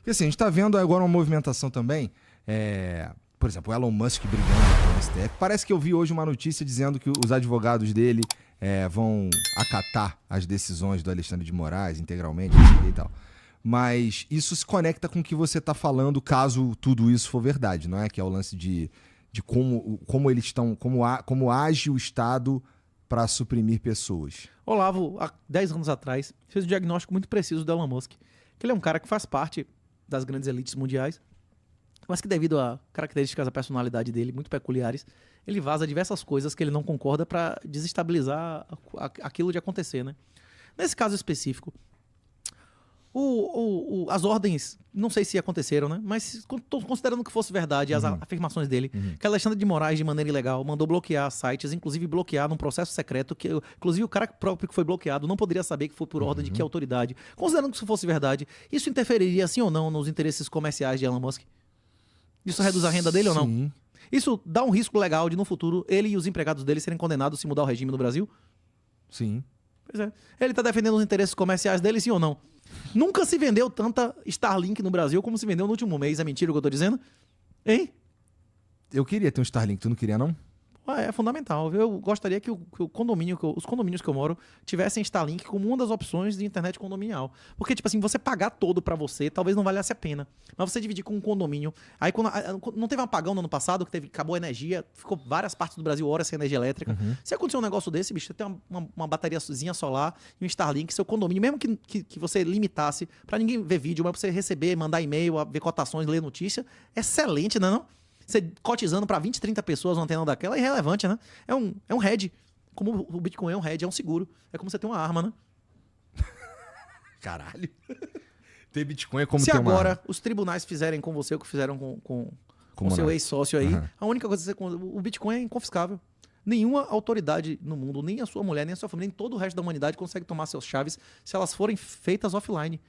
Porque assim, a gente tá vendo agora uma movimentação também, por exemplo, o Elon Musk brigando com o STF. Parece que eu vi hoje uma notícia dizendo que os advogados dele vão acatar as decisões do Alexandre de Moraes integralmente, não sei o que e tal. Mas isso se conecta com o que você tá falando, caso tudo isso for verdade, não é? Que é o lance de como eles estão, como age o Estado para suprimir pessoas. Olavo, há 10 anos atrás, fez um diagnóstico muito preciso do Elon Musk. Que ele é um cara que faz parte das grandes elites mundiais, mas que devido a características da personalidade dele, muito peculiares, ele vaza diversas coisas que ele não concorda para desestabilizar aquilo de acontecer, né? Nesse caso específico, as ordens, não sei se aconteceram, né? Mas considerando que fosse verdade as afirmações dele, que Alexandre de Moraes, de maneira ilegal, mandou bloquear sites, inclusive bloquear num processo secreto, que inclusive o cara próprio que foi bloqueado não poderia saber que foi por ordem de que autoridade. Considerando que isso fosse verdade, isso interferiria, sim ou não, nos interesses comerciais de Elon Musk? Isso reduz a renda dele ou não? Isso dá um risco legal de, no futuro, ele e os empregados dele serem condenados se mudar o regime no Brasil? Sim. Pois é. Ele tá defendendo os interesses comerciais dele, sim ou não? Nunca se vendeu tanta Starlink no Brasil como se vendeu no último mês. É mentira o que eu tô dizendo? Hein? Eu queria ter um Starlink, tu não queria, não? É fundamental. Eu gostaria que os condomínios que eu moro tivessem Starlink como uma das opções de internet condominial. Porque, tipo assim, você pagar todo pra você, talvez não valhasse a pena. Mas você dividir com um condomínio. Aí, não teve um apagão no ano passado, que acabou a energia, ficou várias partes do Brasil horas sem energia elétrica. Se acontecer um negócio desse, bicho, você tem uma bateriazinha solar e um Starlink, seu condomínio, mesmo que você limitasse pra ninguém ver vídeo, mas pra você receber, mandar e-mail, ver cotações, ler notícia, excelente, né, não? Você cotizando para 20, 30 pessoas uma antena daquela é irrelevante, né? É um hedge. Como o Bitcoin é um hedge, é um seguro. É como você ter uma arma, né? Caralho. Ter Bitcoin é como Se ter uma agora arma. os tribunais fizerem com você o que fizeram com seu Monark. ex-sócio aí, a única coisa que o Bitcoin é inconfiscável. Nenhuma autoridade no mundo, nem a sua mulher, nem a sua família, nem todo o resto da humanidade consegue tomar seus chaves se elas forem feitas offline.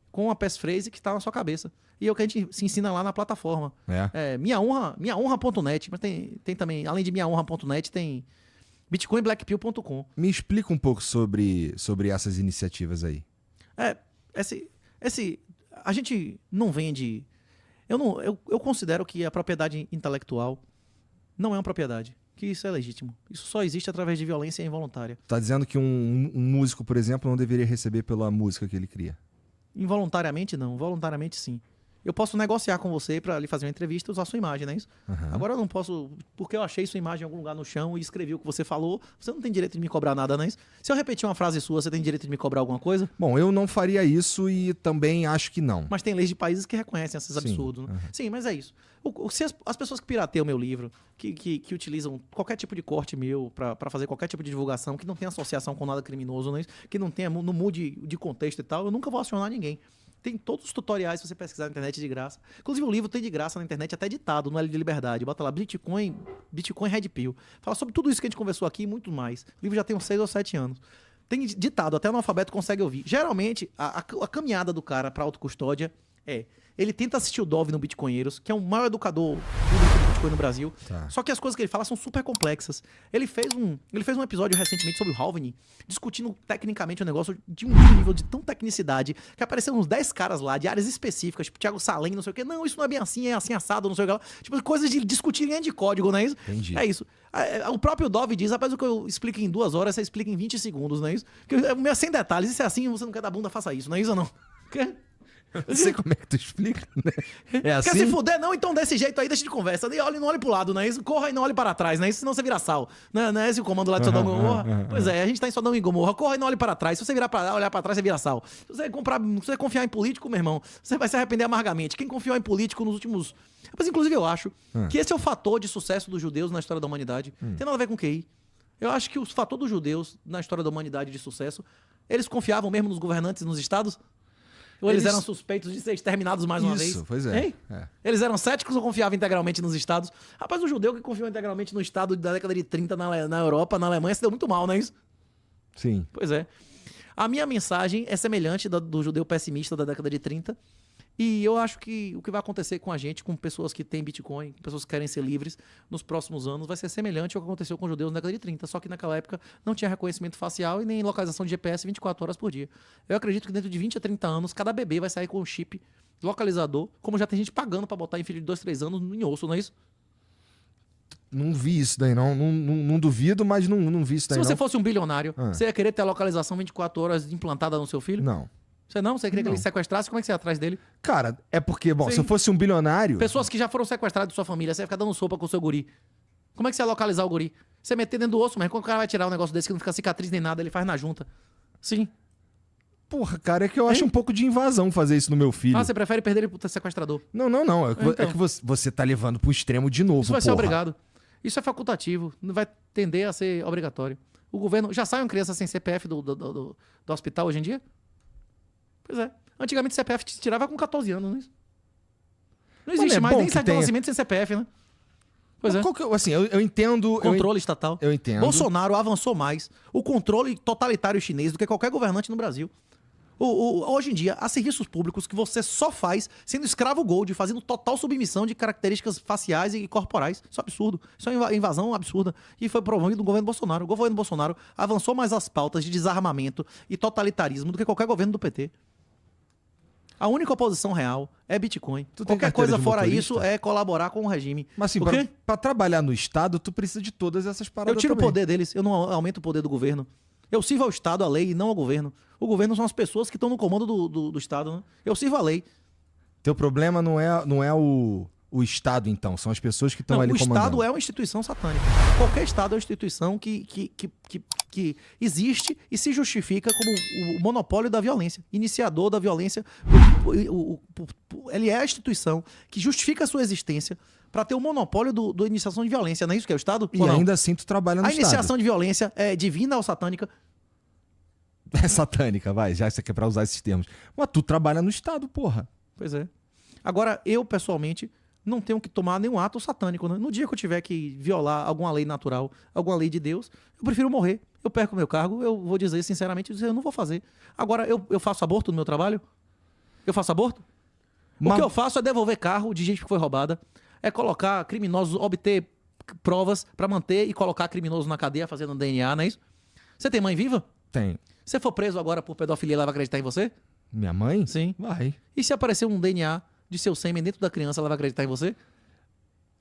Com a passphrase que está na sua cabeça. E é o que a gente se ensina lá na plataforma. Minhahonra.net, mas tem também, além de minhahonra.net, tem bitcoinblackpill.com. Me explica um pouco sobre essas iniciativas aí. A gente não vende... Eu considero que a propriedade intelectual não é uma propriedade. Que isso é legítimo. Isso só existe através de violência involuntária. Tá dizendo que um músico, por exemplo, não deveria receber pela música que ele cria? Involuntariamente, não. Voluntariamente, sim. Eu posso negociar com você para lhe fazer uma entrevista e usar sua imagem, não é isso? Agora eu não posso, porque eu achei sua imagem em algum lugar no chão e escrevi o que você falou, você não tem direito de me cobrar nada, não é isso? Se eu repetir uma frase sua, você tem direito de me cobrar alguma coisa? Bom, eu não faria isso e também acho que não. Mas tem leis de países que reconhecem esses absurdos. Né? Sim, mas é isso. Se as pessoas que pirateiam o meu livro, que utilizam qualquer tipo de corte meu para fazer qualquer tipo de divulgação, que não tem associação com nada criminoso, não é isso? Que não tenha, não mude de contexto e tal, eu nunca vou acionar ninguém. Tem todos os tutoriais, se você pesquisar na internet, de graça. Inclusive o livro tem de graça na internet, até editado, no L de Liberdade. Bota lá, Bitcoin Red Pill. Fala sobre tudo isso que a gente conversou aqui e muito mais. O livro já tem uns 6 ou 7 anos. Tem ditado, até o analfabeto consegue ouvir. Geralmente, a caminhada do cara pra autocustódia ele tenta assistir o Dove no Bitcoinheiros, que é o maior educador público do Bitcoin no Brasil. Tá. Só que as coisas que ele fala são super complexas. Ele fez um episódio recentemente sobre o Halving, discutindo tecnicamente o negócio de um nível de tão tecnicidade, que apareceram uns 10 caras lá, de áreas específicas, tipo Thiago Salem, não sei o quê. Não, isso não é bem assim, é assim assado, não sei o que lá. Tipo, coisas de discutir linha de código, não é isso? Entendi. É isso. O próprio Dove diz, rapaz, o que eu explico em 2 horas, você explica em 20 segundos, não é isso? Sem detalhes, isso é assim, você não quer dar bunda, faça isso, não é isso ou não? Eu não sei como é que tu explica, né? É assim? Quer se fuder? Não, então desse jeito aí, deixa de conversa. Não olhe pro lado, não é isso? Corra e não olhe para trás, não é isso? Senão você vira sal. Não é esse o comando lá de Sodoma e Gomorra? Pois é, a gente tá em Sodoma e Gomorra. Corra e não olhe para trás. Se você olhar para trás, você vira sal. Se você confiar em político, meu irmão, você vai se arrepender amargamente. Quem confiou em político nos últimos... Mas, inclusive, eu acho que esse é o fator de sucesso dos judeus na história da humanidade. Tem nada a ver com QI. Eu acho que o fator dos judeus na história da humanidade de sucesso, eles confiavam mesmo nos governantes nos estados? Ou eles eram suspeitos de ser exterminados mais uma vez? Isso, pois é. Eles eram céticos ou confiavam integralmente nos estados? Rapaz, o judeu que confiou integralmente no estado da década de 30 na Europa, na Alemanha, se deu muito mal, não é isso? Sim. Pois é. A minha mensagem é semelhante do judeu pessimista da década de 30. E eu acho que o que vai acontecer com a gente, com pessoas que têm Bitcoin, pessoas que querem ser livres, nos próximos anos, vai ser semelhante ao que aconteceu com os judeus na década de 30. Só que naquela época não tinha reconhecimento facial e nem localização de GPS 24 horas por dia. Eu acredito que dentro de 20 a 30 anos, cada bebê vai sair com um chip localizador, como já tem gente pagando pra botar em filho de 2, 3 anos em osso, não é isso? Não vi isso daí, não. Não duvido, mas não vi isso daí, Se você não. fosse um bilionário, você ia querer ter a localização 24 horas implantada no seu filho? Não. Você não? Você queria que Não. ele sequestrasse? Como é que você ia atrás dele? Cara, é porque, bom, Sim. se eu fosse um bilionário... Pessoas que já foram sequestradas de sua família, você ia ficar dando sopa com o seu guri. Como é que você ia localizar o guri? Você meter dentro do osso, mas quando o cara vai tirar um negócio desse que não fica cicatriz nem nada, ele faz na junta. Sim. Porra, cara, é que eu acho um pouco de invasão fazer isso no meu filho. Ah, você prefere perder ele pro sequestrador. Não. É que, Então. é que você tá levando pro extremo de novo, Isso vai ser porra. obrigado. Isso é facultativo. Não vai tender a ser obrigatório. O governo... Já sai uma criança sem CPF do hospital hoje em dia? Pois é. Antigamente o CPF te tirava com 14 anos, não é isso? Não Mas existe é mais bom nem que certidão de tenha. nascimento sem CPF, né? Pois é. Mas qual que, assim, eu entendo... Controle estatal. Eu entendo. Bolsonaro avançou mais o controle totalitário chinês do que qualquer governante no Brasil. Hoje em dia, há serviços públicos que você só faz sendo escravo gold, fazendo total submissão de características faciais e corporais. Isso é absurdo. Isso é uma invasão absurda. E foi promovido no governo Bolsonaro. O governo Bolsonaro avançou mais as pautas de desarmamento e totalitarismo do que qualquer governo do PT. A única oposição real é Bitcoin. Tu tem Qualquer carteira coisa de fora motorista? isso é colaborar com o regime. Mas assim, O quê? pra trabalhar no Estado, tu precisa de todas essas paradas Eu tiro o também. poder deles, eu não aumento o poder do governo. Eu sirvo ao Estado, à lei, e não ao governo. O governo são as pessoas que estão no comando do Estado, né? Eu sirvo à lei. Teu problema não é o Estado, então. São as pessoas que estão Não, ali o comandando. Estado é uma instituição satânica. Qualquer Estado é uma instituição que existe e se justifica como o monopólio da violência, iniciador da violência. Ele é a instituição que justifica a sua existência para ter o monopólio da iniciação de violência. Não é isso que é o Estado? E Ou não? ainda assim tu trabalha no A Estado. iniciação de violência é divina ou satânica? É satânica, vai. Já isso aqui é pra usar esses termos. Mas tu trabalha no Estado, porra. Pois é. Agora, eu, pessoalmente, não tenho que tomar nenhum ato satânico, né? No dia que eu tiver que violar alguma lei natural, alguma lei de Deus, eu prefiro morrer. Eu perco meu cargo, eu vou dizer sinceramente, eu não vou fazer. Agora, eu faço aborto no meu trabalho? Eu faço aborto? O que eu faço é devolver carro de gente que foi roubada, é colocar criminosos, obter provas pra manter e colocar criminosos na cadeia fazendo DNA, não é isso? Você tem mãe viva? Tem. Se for preso agora por pedofilia, ela vai acreditar em você? Minha mãe? Sim. Vai. E se aparecer um DNA de seu sêmen dentro da criança, ela vai acreditar em você?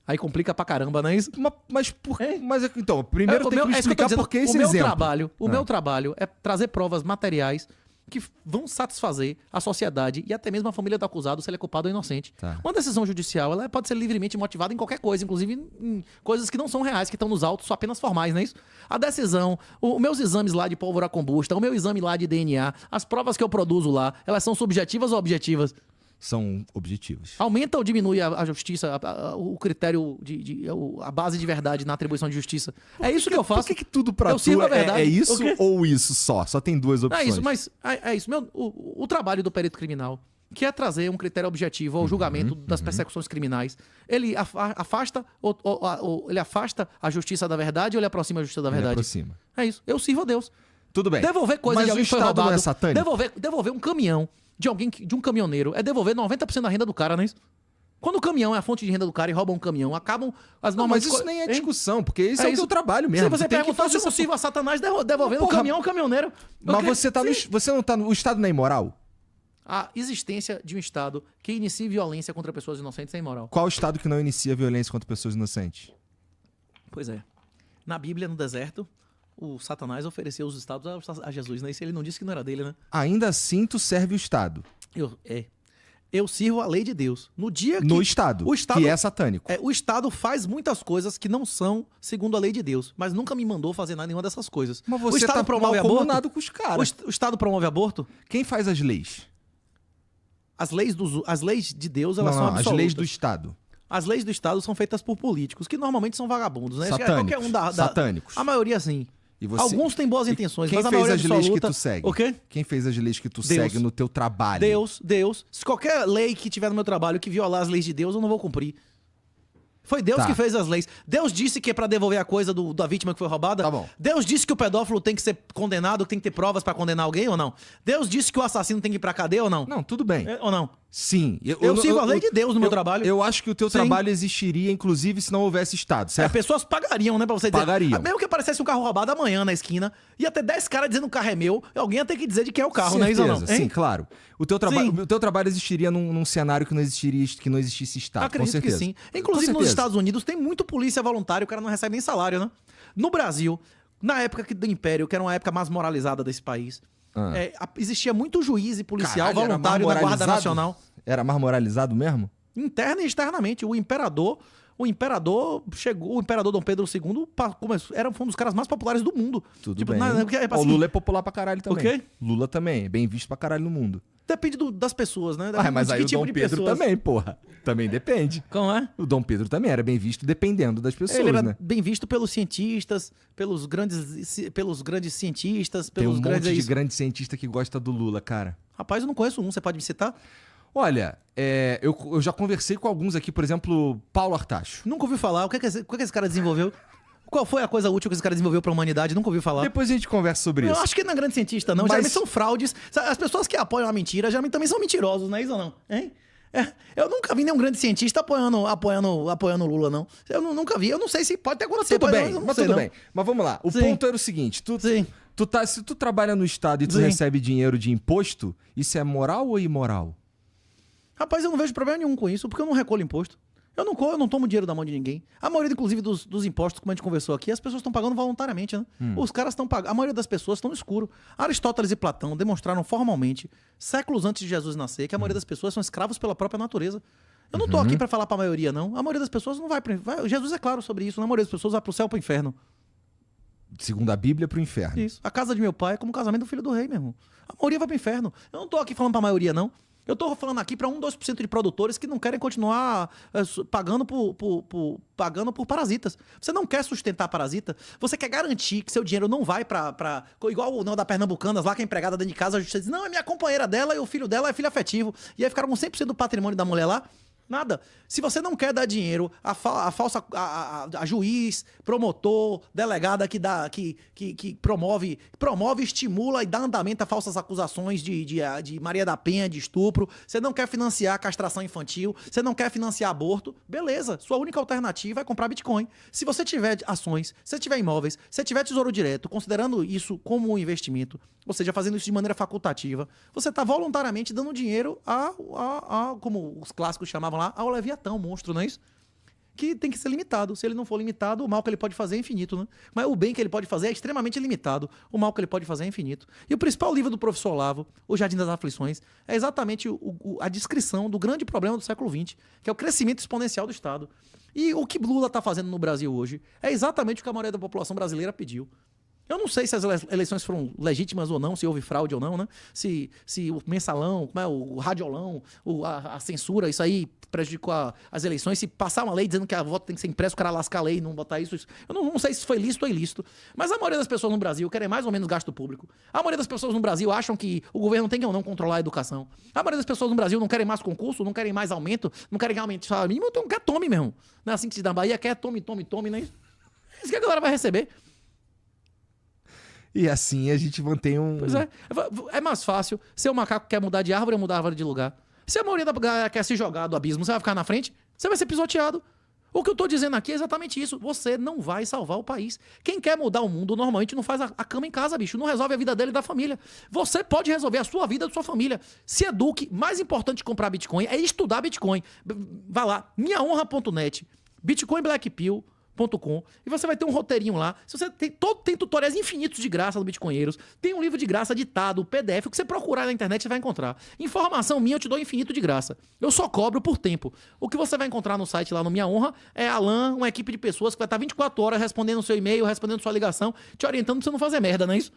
Aí complica pra caramba, não é isso? Mas por quê? Então, primeiro tem que me é isso que eu tô explicar dizendo. por que esse o meu exemplo. trabalho, o meu trabalho é trazer provas materiais que vão satisfazer a sociedade e até mesmo a família do acusado se ele é culpado ou inocente. Tá. Uma decisão judicial, ela pode ser livremente motivada em qualquer coisa, inclusive em coisas que não são reais, que estão nos autos, só apenas formais, não é isso? A decisão, os meus exames lá de pólvora combusta, o meu exame lá de DNA, as provas que eu produzo lá, elas são subjetivas ou objetivas? São objetivos. Aumenta ou diminui a justiça, o critério, a base de verdade na atribuição de justiça? É isso que eu faço. Por que tudo pra Eu tu sirvo a verdade. é O isso quê? ou isso só? Só tem duas É opções. isso, mas é isso. O trabalho do perito criminal, que é trazer um critério objetivo ao julgamento das persecuções criminais, ele afasta ele afasta a justiça da verdade ou ele aproxima a justiça da Ele verdade? aproxima. É isso. Eu sirvo a Deus. Tudo bem. Devolver coisa Mas de o alguém que foi Estado roubado. não é satânico? Devolver um caminhão de alguém de um caminhoneiro é devolver 90% da renda do cara, não é isso? Quando o caminhão é a fonte de renda do cara e roubam um caminhão, acabam as Não, normas... mas isso nem é Hein? discussão, porque esse é o isso. teu trabalho mesmo. Se você Tu tem que perguntar se fazer eu não essa sirvo a Satanás devolvendo o Porra, caminhão ao caminhoneiro... Mas porque- você tá Sim. você não tá no... O Estado não é imoral? A existência de um Estado que inicie violência contra pessoas inocentes é imoral. Qual Estado que não inicia violência contra pessoas inocentes? Pois é. Na Bíblia, no deserto, o Satanás ofereceu os estados a Jesus, né? Isso ele não disse que não era dele, né? Ainda assim, tu serve o Estado. Eu sirvo a lei de Deus. No dia que... No Estado, o Estado que é satânico. o Estado faz muitas coisas que não são segundo a lei de Deus, mas nunca me mandou fazer nada nenhuma dessas coisas. Mas o você Estado tá promove mal aborto? comunado com os caras. O Estado promove aborto? Quem faz as leis? As leis de Deus, elas Não, são as absolutas. leis do Estado. As leis do Estado são feitas por políticos, que normalmente são vagabundos, né? Satânicos. Qualquer um Satânicos. A maioria, sim. E você... Alguns têm boas intenções, Quem mas a fez maioria as leis que absoluta... tu segue? O quê? Quem fez as leis que tu Deus. segue no teu trabalho? Deus. Se qualquer lei que tiver no meu trabalho que violar as leis de Deus, eu não vou cumprir. Foi Deus Tá. que fez as leis. Deus disse que é pra devolver a coisa da vítima que foi roubada. Tá bom. Deus disse que o pedófilo tem que ser condenado, que tem que ter provas pra condenar alguém ou não? Deus disse que o assassino tem que ir pra cadeia ou não? Não, tudo bem. Ou não? Sim. Eu sigo a lei de Deus no meu trabalho. Eu acho que o teu Sim. trabalho existiria, inclusive, se não houvesse Estado, As certo? pessoas pagariam, né, pra você dizer. Pagariam. Mesmo que aparecesse um carro roubado amanhã na esquina, ia ter 10 caras dizendo que o carro é meu, alguém ia ter que dizer de quem é o carro, não é isso ou não? Certeza, sim, claro. O teu Sim. trabalho existiria num cenário que não existisse Estado, com Acredito que certeza. sim. Com Inclusive nos certeza. Estados Unidos tem muito polícia voluntária, o cara não recebe nem salário, né? No Brasil, na época do Império, que era uma época mais moralizada desse país, existia muito juiz e policial Caralho, era voluntário mais da Guarda moralizado? Nacional. Era mais moralizado mesmo? Interna e externamente. O imperador chegou, o imperador Dom Pedro II foi um dos caras mais populares do mundo. Tudo Tipo, bem. assim, O Lula é popular pra caralho também. O quê? Lula também, é bem visto pra caralho no mundo. Depende das pessoas, né? Depende Mas de aí que o tipo Dom de Pedro pessoas. também, porra. Também depende. Como é? O Dom Pedro também era bem visto dependendo das pessoas, Ele era né? bem visto pelos cientistas, pelos grandes cientistas, Tem um pelos monte de grandes... grande cientista que gosta do Lula, cara. Rapaz, eu não conheço um, você pode me citar? Olha, eu já conversei com alguns aqui, por exemplo, Paulo Artacho. Nunca ouvi falar. O que esse cara desenvolveu? Qual foi a coisa útil que esse cara desenvolveu pra humanidade? Nunca ouvi falar. Depois a gente conversa sobre Eu isso. acho que ele não é grande cientista, não. Mas- Geralmente são fraudes. As pessoas que apoiam a mentira geralmente também são mentirosos, não é isso ou não? Hein? Eu nunca vi nenhum grande cientista apoiando o Lula, não. Eu nunca vi. Eu não sei se pode ter acontecido. Tudo mas bem, eu não mas sei, tudo não. bem. Mas vamos lá. O Sim. ponto era o seguinte: Sim. se tu trabalha no Estado e tu Sim. recebe dinheiro de imposto, isso é moral ou imoral? Rapaz, eu não vejo problema nenhum com isso, porque eu não recolho imposto. Eu não tomo dinheiro da mão de ninguém. A maioria, inclusive, dos impostos, como a gente conversou aqui, as pessoas estão pagando voluntariamente, né? Os caras estão pagando. A maioria das pessoas estão no escuro. Aristóteles e Platão demonstraram formalmente, séculos antes de Jesus nascer, que a maioria das pessoas são escravos pela própria natureza. Eu não tô aqui pra falar pra maioria, não. A maioria das pessoas não vai Jesus é claro sobre isso, né? A maioria das pessoas vai pro céu ou pro inferno. Segundo a Bíblia, pro inferno. Isso. A casa de meu pai é como o casamento do filho do rei, meu irmão. A maioria vai pro inferno. Eu não tô aqui falando pra maioria, não. Eu tô falando aqui pra 2% de produtores que não querem continuar pagando por parasitas. Você não quer sustentar parasita, você quer garantir que seu dinheiro não vai pra igual o não da Pernambucanas lá, que a empregada dentro de casa, a justiça diz, não, é minha companheira dela e o filho dela é filho afetivo. E aí ficaram com 100% do patrimônio da mulher lá. Nada. Se você não quer dar dinheiro a juiz, promotor, delegada que promove, estimula e dá andamento a falsas acusações de Maria da Penha, de estupro, você não quer financiar a castração infantil, você não quer financiar aborto, beleza. Sua única alternativa é comprar Bitcoin. Se você tiver ações, se você tiver imóveis, se você tiver tesouro direto, considerando isso como um investimento, ou seja, fazendo isso de maneira facultativa, você está voluntariamente dando dinheiro como os clássicos chamavam lá, ao Leviatão, monstro, não é isso? Que tem que ser limitado. Se ele não for limitado, o mal que ele pode fazer é infinito, né? Mas o bem que ele pode fazer é extremamente limitado. O mal que ele pode fazer é infinito. E o principal livro do professor Olavo, O Jardim das Aflições, é exatamente a descrição do grande problema do século XX, que é o crescimento exponencial do Estado. E o que Lula está fazendo no Brasil hoje é exatamente o que a maioria da população brasileira pediu. Eu não sei se as eleições foram legítimas ou não, se houve fraude ou não, né? Se o mensalão, o radiolão, a censura, isso aí prejudicou as eleições. Se passar uma lei dizendo que a voto tem que ser impresso, o cara lascar a lei e não botar isso. Eu não sei se foi lícito ou ilícito. Mas a maioria das pessoas no Brasil querem mais ou menos gasto público. A maioria das pessoas no Brasil acham que o governo tem que ou não controlar a educação. A maioria das pessoas no Brasil não querem mais concurso, não querem mais aumento, não querem aumentar o salário mínimo, então quer tome mesmo. Não é assim que se dá na Bahia, quer tome, né? É isso que a galera vai receber. E assim a gente mantém um... Pois é. É mais fácil. Se o macaco quer mudar de árvore, é mudar a árvore de lugar. Se a maioria da galera quer se jogar do abismo, você vai ficar na frente, você vai ser pisoteado. O que eu tô dizendo aqui é exatamente isso. Você não vai salvar o país. Quem quer mudar o mundo, normalmente não faz a cama em casa, bicho. Não resolve a vida dele e da família. Você pode resolver a sua vida e da sua família. Se eduque. Mais importante de comprar Bitcoin é estudar Bitcoin. Vai lá, minhahonra.net, Bitcoin Black Pill, e você vai ter um roteirinho lá. Se você tem tutoriais infinitos de graça no Bitcoinheiros, tem um livro de graça ditado, PDF, o que você procurar na internet você vai encontrar. Informação minha eu te dou infinito de graça. Eu só cobro por tempo. O que você vai encontrar no site lá no Minha Honra é Alan, uma equipe de pessoas que vai estar 24 horas respondendo o seu e-mail, respondendo sua ligação, te orientando pra você não fazer merda, não é isso?